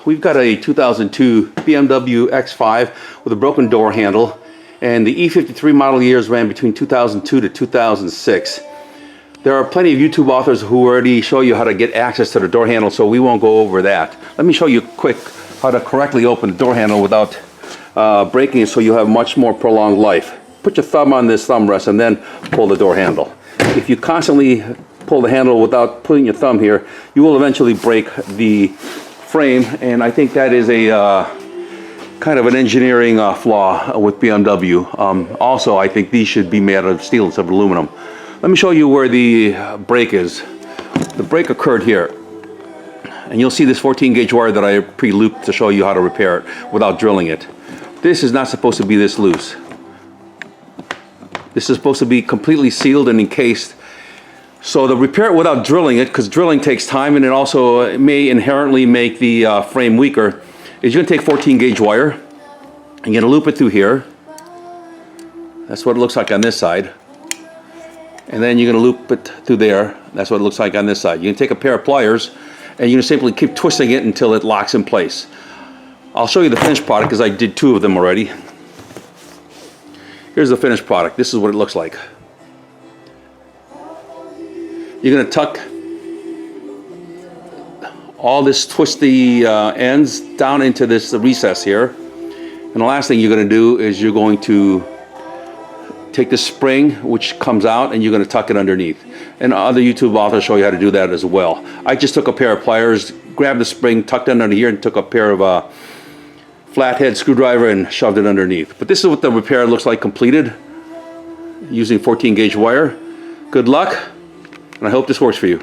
we've got a 2002 BMW X5 with a broken door handle, and the E53 model years ran between 2002 to 2006. There are plenty of YouTube authors who already show you how to get access to the door handle, so we won't go over that. Let me show you quick how to correctly open the door handle without breaking it, so you have much more prolonged life. Put your thumb on this thumb rest and then pull the door handle. If you constantly pull the handle without putting your thumb here, you will eventually break the frame, and I think that is a kind of an engineering flaw with BMW. Also, I think these should be made out of steel instead of aluminum. Let me show you where the break is. The break occurred here, and you'll see this 14 gauge wire that I pre-looped to show you how to repair it without drilling it. This is not supposed to be this loose. This is supposed to be completely sealed and encased. So to repair it without drilling it, because drilling takes time and it also may inherently make the frame weaker, is you're going to take 14 gauge wire and you're going to loop it through here. That's what it looks like on this side. And then you're going to loop it through there. That's what it looks like on this side. You can take a pair of pliers and you're going to simply keep twisting it until it locks in place. I'll show you the finished product because I did 2 of them already. Here's the finished product. This is what it looks like. You're going to tuck all this twisty ends down into this recess here. And the last thing you're going to do is you're going to take the spring which comes out and you're going to tuck it underneath. And other YouTube authors show you how to do that as well. I just took a pair of pliers, grabbed the spring, tucked it under here, and took a pair of flathead screwdriver and shoved it underneath. But this is what the repair looks like completed using 14 gauge wire. Good luck, and I hope this works for you.